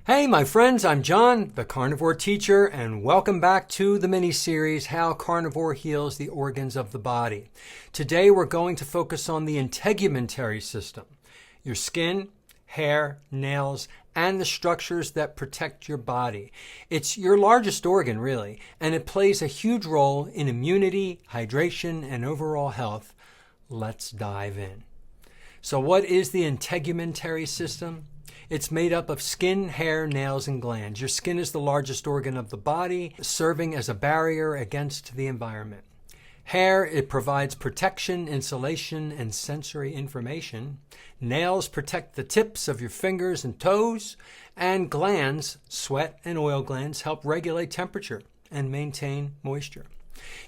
Hey my friends, I'm John, the Carnivore Teacher, and welcome back to the mini-series, How Carnivore Heals the Organs of the Body. Today we're going to focus on the integumentary system, your skin, hair, nails, and the structures that protect your body. It's your largest organ, really, and it plays a huge role in immunity, hydration, and overall health. Let's dive in. So what is the integumentary system? It's made up of skin, hair, nails, and glands. Your skin is the largest organ of the body, serving as a barrier against the environment. Hair, it provides protection, insulation, and sensory information. Nails protect the tips of your fingers and toes. And glands, sweat and oil glands, help regulate temperature and maintain moisture.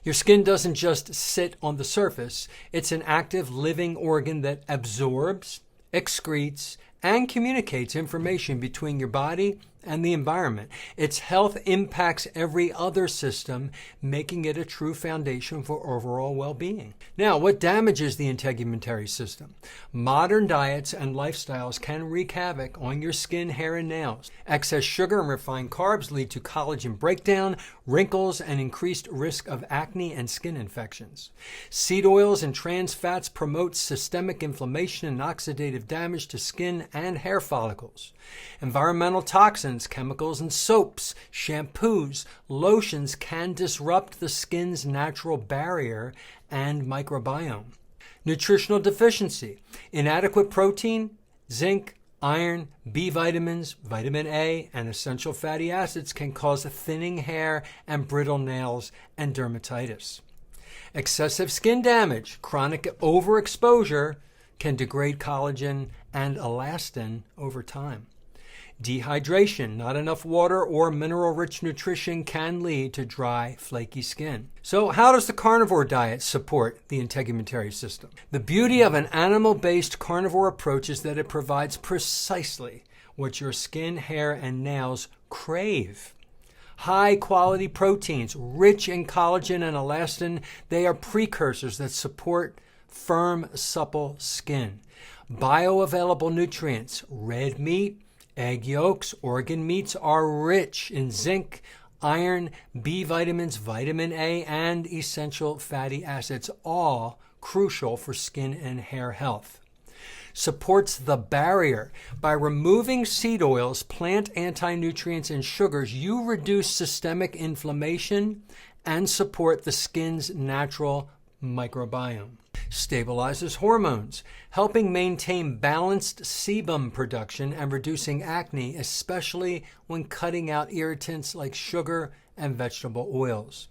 Your skin doesn't just sit on the surface. It's an active, living organ that absorbs, excretes, and communicates information between your body and the environment. Its health impacts every other system, making it a true foundation for overall well-being. Now, what damages the integumentary system? Modern diets and lifestyles can wreak havoc on your skin, hair, and nails. Excess sugar and refined carbs lead to collagen breakdown, wrinkles, and increased risk of acne and skin infections. Seed oils and trans fats promote systemic inflammation and oxidative damage to skin and hair follicles. Environmental toxins, chemicals in soaps, shampoos, lotions can disrupt the skin's natural barrier and microbiome. Nutritional deficiency, inadequate protein, zinc, iron, B vitamins, vitamin A, and essential fatty acids can cause thinning hair and brittle nails and dermatitis. Excessive skin damage, chronic overexposure can degrade collagen and elastin over time. Dehydration, not enough water or mineral-rich nutrition can lead to dry, flaky skin. So how does the carnivore diet support the integumentary system? The beauty of an animal-based carnivore approach is that it provides precisely what your skin, hair, and nails crave. High-quality proteins, rich in collagen and elastin, they are precursors that support firm, supple skin. Bioavailable nutrients, red meat, egg yolks, organ meats are rich in zinc, iron, B vitamins, vitamin A, and essential fatty acids, all crucial for skin and hair health. Supports the barrier. By removing seed oils, plant anti-nutrients, and sugars, you reduce systemic inflammation and support the skin's natural microbiome. Stabilizes hormones, helping maintain balanced sebum production and reducing acne, especially when cutting out irritants like sugar and vegetable oils.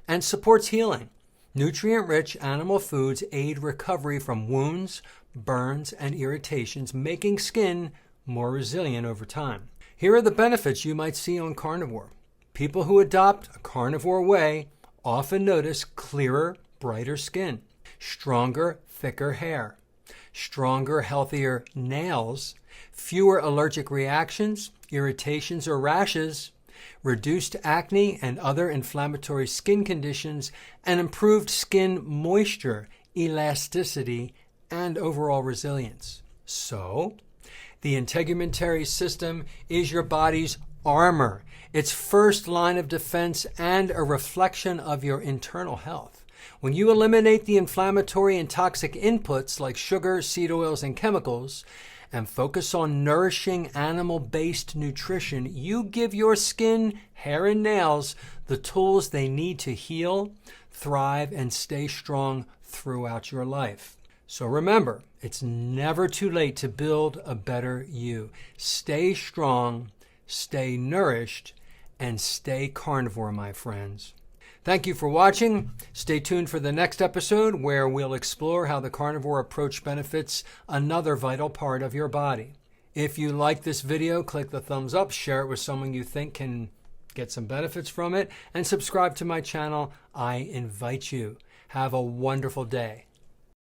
And supports healing. Nutrient-rich animal foods aid recovery from wounds, burns, and irritations, making skin more resilient over time. Here are the benefits you might see on carnivore. People who adopt a carnivore way often notice clearer, brighter skin, stronger, thicker hair, stronger, healthier nails, fewer allergic reactions, irritations, or rashes, reduced acne and other inflammatory skin conditions, and improved skin moisture, elasticity, and overall resilience. So, the integumentary system is your body's armor, its first line of defense, and a reflection of your internal health. When you eliminate the inflammatory and toxic inputs like sugar, seed oils, and chemicals, and focus on nourishing animal-based nutrition, you give your skin, hair, and nails the tools they need to heal, thrive, and stay strong throughout your life. So remember, it's never too late to build a better you. Stay strong, stay nourished, and stay carnivore, my friends. Thank you for watching. Stay tuned for the next episode where we'll explore how the carnivore approach benefits another vital part of your body. If you like this video, click the thumbs up, share it with someone you think can get some benefits from it, and subscribe to my channel. I invite you. Have a wonderful day.